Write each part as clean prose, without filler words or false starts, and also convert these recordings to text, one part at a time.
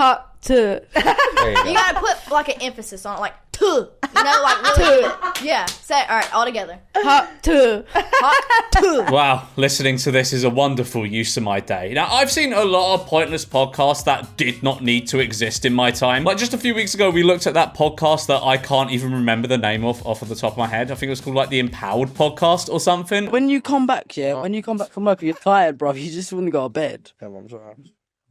hot to. You gotta put like an emphasis on it, like to. You know, like really. Yeah. Say it. All right, all together. Hot to. Hot to. Wow, listening to this is a wonderful use of my day. Now, I've seen a lot of pointless podcasts that did not need to exist in my time. Like, just a few weeks ago, we looked at that podcast that I can't even remember the name of off the top of my head. I think it was called, like, the Empowered Podcast or something. When you come back, when you come back from work, you're tired, bruv. You just want to go to bed. Yeah, I'm sorry.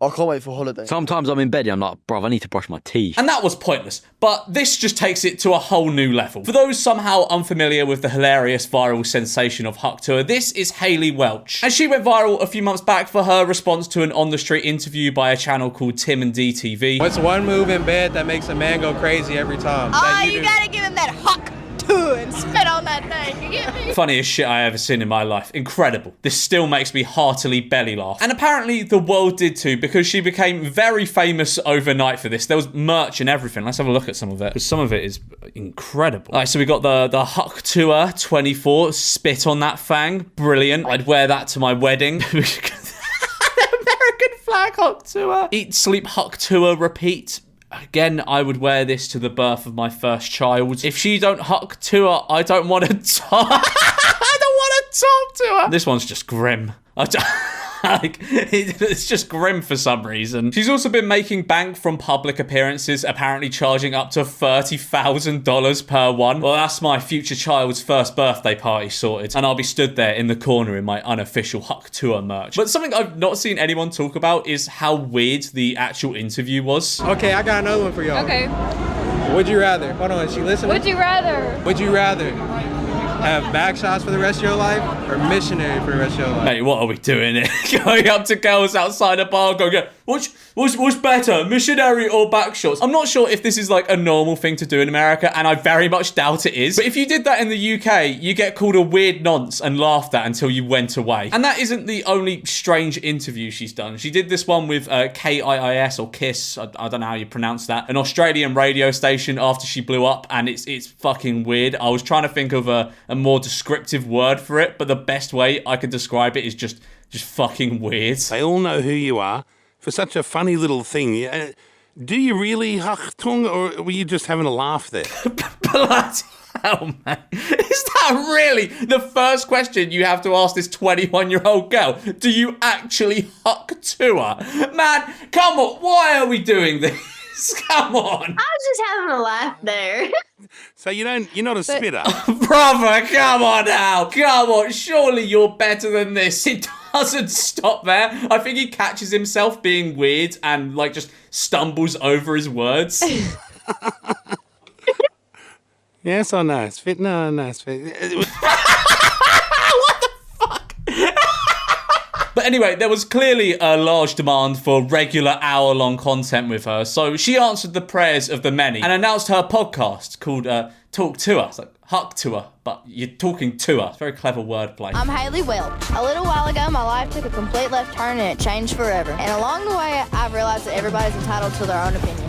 I can't wait for holiday. Sometimes I'm in bed and I'm like, bruv, I need to brush my teeth. And that was pointless, but this just takes it to a whole new level. For those somehow unfamiliar with the hilarious viral sensation of Huck Tuah, this is Hayley Welch. And she went viral a few months back for her response to an on-the-street interview by a channel called Tim and D TV. What's one move in bed that makes a man go crazy every time? Oh, you gotta give him that Huck Tuah and spit on that thing. You get me? Funniest shit I ever seen in my life. Incredible. This still makes me heartily belly laugh. And apparently the world did too, because she became very famous overnight for this. There was merch and everything. Let's have a look at some of it, because some of it is incredible. All right, so we got the Huck Tuah 24, spit on that fang. Brilliant. I'd wear that to my wedding. American flag Huck Tuah. Eat, sleep, Huck Tuah, repeat. Again, I would wear this to the birth of my first child. If she don't Huck Tuah, I don't want to talk. I don't want to talk to her. This one's just grim. It's just grim for some reason. She's also been making bank from public appearances, apparently charging up to $30,000 per one. Well, that's my future child's first birthday party sorted, and I'll be stood there in the corner in my unofficial Huck Tuah merch. But something I've not seen anyone talk about is how weird the actual interview was. Okay, I got another one for y'all. Okay. Would you rather? Hold on, is she listening? Would you rather? Would you rather have back shots for the rest of your life or missionary for the rest of your life? Mate, what are we doing here? Going up to girls outside a bar going, what's better, missionary or back shots? I'm not sure if this is like a normal thing to do in America, and I very much doubt it is. But if you did that in the UK, you get called a weird nonce and laughed at until you went away. And that isn't the only strange interview she's done. She did this one with KIIS or KISS, I don't know how you pronounce that, an Australian radio station after she blew up, and it's fucking weird. I was trying to think of a more descriptive word for it, but the best way I could describe it is just fucking weird. They all know who you are for such a funny little thing. Do you really Huck Tuah, or were you just having a laugh there? Bloody hell, man. Is that really the first question you have to ask this 21-year-old girl? Do you actually Huck Tuah? Man, come on, why are we doing this? Come on. I was just having a laugh there. So you're not a spitter? Brother, come on now. Come on, surely you're better than this. It doesn't stop there. I think he catches himself being weird and like just stumbles over his words. Yes or no? It's fit? No, it's fit. But anyway, there was clearly a large demand for regular hour-long content with her, so she answered the prayers of the many and announced her podcast called Talk Tuah. It's like Huck Tuah, but you're talking to us. Very clever wordplay. I'm Hayley Welch. A little while ago, my life took a complete left turn and it changed forever. And along the way, I've realized that everybody's entitled to their own opinion.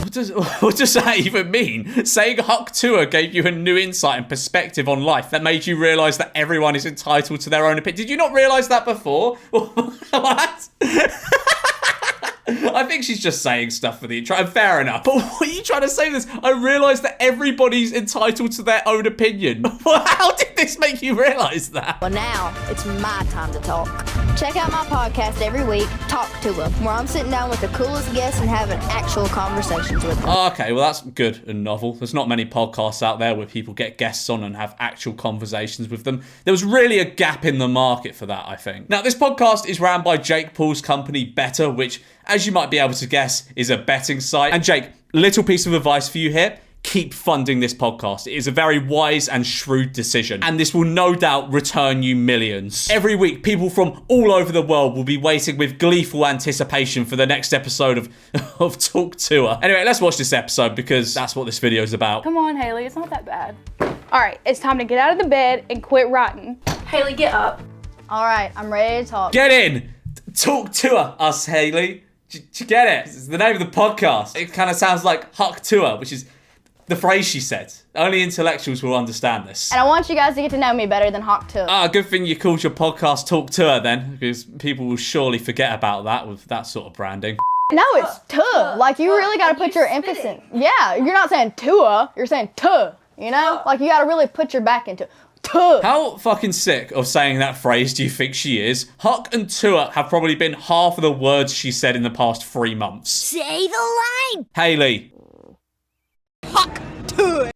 What does that even mean? Saying Huck Tuah gave you a new insight and perspective on life that made you realise that everyone is entitled to their own opinion. Did you not realise that before? What? I think she's just saying stuff for the intro. Fair enough. But what are you trying to say this? I realised that everybody's entitled to their own opinion. How did this make you realise that? Well, now it's my time to talk. Check out my podcast every week, Talk Tuah, where I'm sitting down with the coolest guests and having actual conversations with them. Oh, okay, well, that's good and novel. There's not many podcasts out there where people get guests on and have actual conversations with them. There was really a gap in the market for that, I think. Now, this podcast is ran by Jake Paul's company, Better, which, as you might be able to guess, is a betting site. And Jake, little piece of advice for you here. Keep funding this podcast. It is a very wise and shrewd decision, and this will no doubt return you millions. Every week, people from all over the world will be waiting with gleeful anticipation for the next episode of Talk Tuah. Anyway, let's watch this episode because that's what this video is about. Come on, Hayley, it's not that bad. All right, it's time to get out of the bed and quit rotting. Hayley, get up. All right, I'm ready to talk. Get in! Talk Tuah, us, Hayley. Do you get it? It's the name of the podcast. It kind of sounds like Huck Tuah, which is the phrase she said. Only intellectuals will understand this. And I want you guys to get to know me better than Huck Tuah. Ah, good thing you called your podcast Talk Tuah then, because people will surely forget about that with that sort of branding. No, it's Tuah. Like, you really got to put your emphasis. Yeah, you're not saying Tuah, you're saying Tuah, you know? Like, you got to really put your back into it. Tuah. How fucking sick of saying that phrase do you think she is? Huck and Tuah have probably been half of the words she said in the past 3 months. Say the line. Haley. Huck Tuah.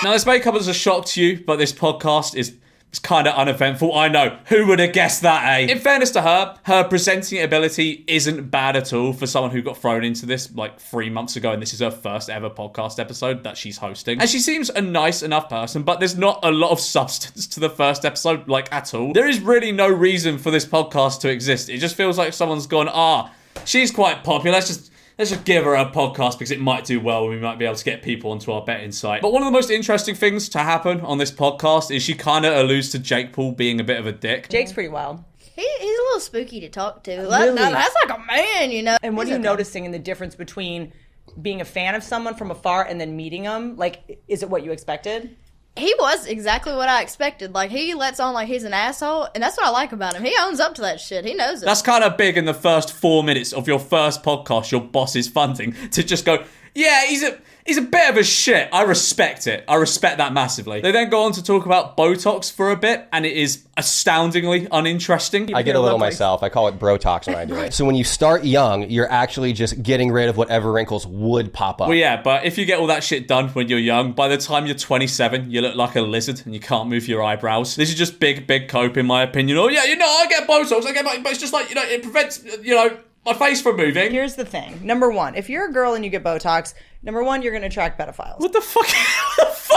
Now, this may come as a shock to you, but this podcast is kind of uneventful. I know. Who would have guessed that, eh? In fairness to her, her presenting ability isn't bad at all for someone who got thrown into this like 3 months ago, and this is her first ever podcast episode that she's hosting. And she seems a nice enough person, but there's not a lot of substance to the first episode, like, at all. There is really no reason for this podcast to exist. It just feels like someone's gone, she's quite popular. Let's just give her a podcast because it might do well and we might be able to get people onto our betting site. But one of the most interesting things to happen on this podcast is she kind of alludes to Jake Paul being a bit of a dick. Jake's pretty wild. He's a little spooky to talk to. Really? That's like a man, you know? And what are you noticing in the difference between being a fan of someone from afar and then meeting them? Like, is it what you expected? He was exactly what I expected. Like, he lets on like he's an asshole, and that's what I like about him. He owns up to that shit. He knows it. That's kind of big in the first 4 minutes of your first podcast your boss is funding to just go, yeah, he's a bit of a shit. I respect it. I respect that massively. They then go on to talk about Botox for a bit, and it is astoundingly uninteresting. I get a little myself. I call it Brotox when I do it. So when you start young, you're actually just getting rid of whatever wrinkles would pop up. Well, yeah, but if you get all that shit done when you're young, by the time you're 27, you look like a lizard and you can't move your eyebrows. This is just big cope, in my opinion. Oh, yeah, I get Botox. But it's just like, it prevents, my face from moving. Here's the thing. Number one, if you're a girl and you get Botox, number one, you're going to attract pedophiles. What the fuck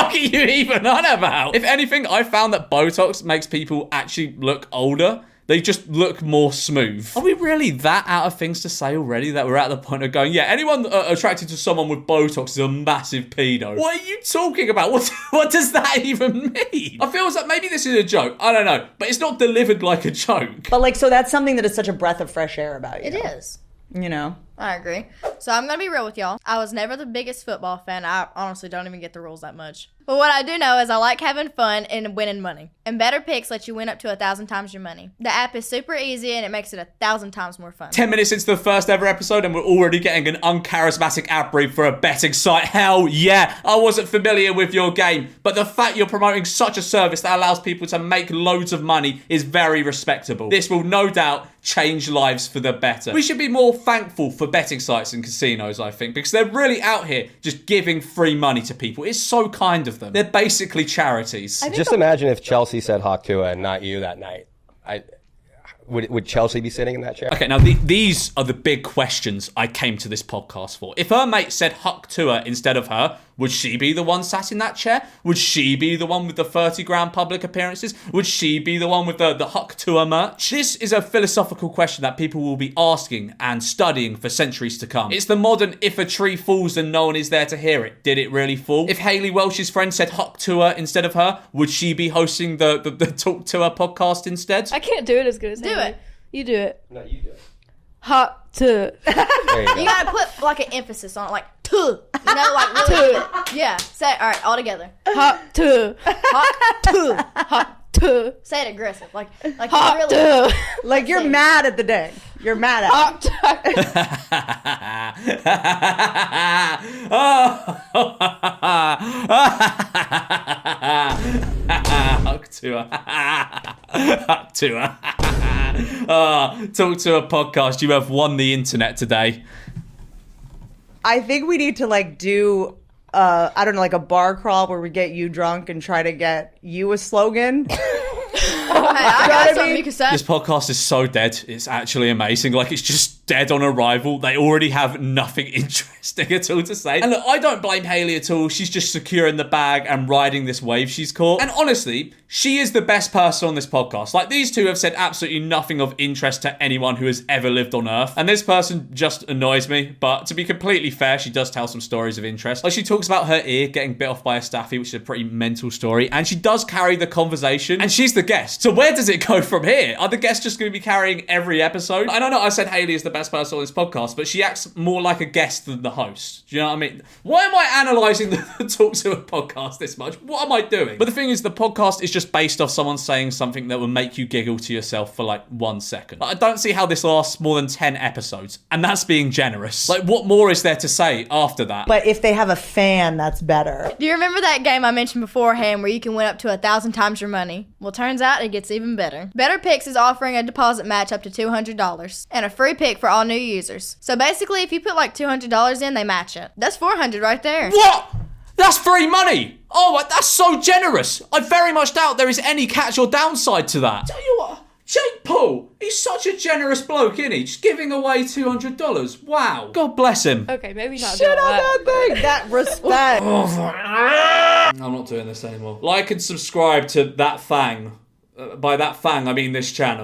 are you even on about? If anything, I found that Botox makes people actually look older. They just look more smooth. Are we really that out of things to say already that we're at the point of going, yeah, anyone attracted to someone with Botox is a massive pedo? What are you talking about? What does that even mean? I feel like maybe this is a joke. I don't know. But it's not delivered like a joke. But so that's something that is such a breath of fresh air about you. It is. You know? I agree. So I'm going to be real with y'all. I was never the biggest football fan. I honestly don't even get the rules that much. But what I do know is I like having fun and winning money. And Better Picks lets you win up to 1,000 times your money. The app is super easy and it makes it 1,000 times more fun. 10 minutes into the first ever episode and we're already getting an uncharismatic ad brief for a betting site. Hell yeah, I wasn't familiar with your game. But the fact you're promoting such a service that allows people to make loads of money is very respectable. This will no doubt change lives for the better. We should be more thankful for betting sites and casinos, I think, because they're really out here just giving free money to people. It's so kind of them. They're basically charities. Just imagine if Chelsea said Hawk Tuah and not you that night. Would Chelsea be sitting in that chair? Okay, now these are the big questions I came to this podcast for. If her mate said Huck Tuah instead of her, would she be the one sat in that chair? Would she be the one with the 30 grand public appearances? Would she be the one with the Huck Tuah merch? This is a philosophical question that people will be asking and studying for centuries to come. It's the modern, if a tree falls and no one is there to hear it, did it really fall? If Hayley Welsh's friend said Huck Tuah instead of her, would she be hosting the Talk to Her podcast instead? I can't do it as good as Do it. You do it. No, you do it. Hot to. You gotta put like an emphasis on it, like tuh. You know, like really. Yeah. Say it. All right, all together. Hot to. Hot tuh. Hot to. Say it aggressive, like Hot really. to. Like you're mad at the day. You're mad at Hot Huck Tuah. Huck Tuah. Talk to a podcast. You have won the internet today. I think we need to do I don't know, like a bar crawl where we get you drunk and try to get you a slogan. I got something you can say. This podcast is so dead. It's actually amazing. Like, it's just dead on arrival. They already have nothing interesting at all to say. And look, I don't blame Hayley at all. She's just secure in the bag and riding this wave she's caught. And honestly, she is the best person on this podcast. Like, these two have said absolutely nothing of interest to anyone who has ever lived on Earth. And this person just annoys me. But to be completely fair, she does tell some stories of interest. Like, she talks about her ear getting bit off by a staffy, which is a pretty mental story. And she does carry the conversation. And she's the guest. So where does it go from here? Are the guests just going to be carrying every episode? And I know I said Hayley is the best person on this podcast, but she acts more like a guest than the host. Do you know what I mean? Why am I analysing the Talk to a podcast this much? What am I doing? But the thing is, the podcast is just based off someone saying something that will make you giggle to yourself for like 1 second. I don't see how this lasts more than 10 episodes, and that's being generous. Like, what more is there to say after that? But if they have a fan, that's better. Do you remember that game I mentioned beforehand where you can win up to 1,000 times your money? Well, turns out it gets even better. Better Picks is offering a deposit match up to $200 and a free pick for all new users. So basically, if you put like $200 in, they match it. That's $400 right there. What? That's free money! Oh, that's so generous! I very much doubt there is any catch or downside to that. Tell you what, Jake Paul, he's such a generous bloke, isn't he? Just giving away $200. Wow. God bless him. Okay, maybe not. Shit on that thing. That respect. I'm not doing this anymore. Like and subscribe to That Fang. By That Fang, I mean this channel.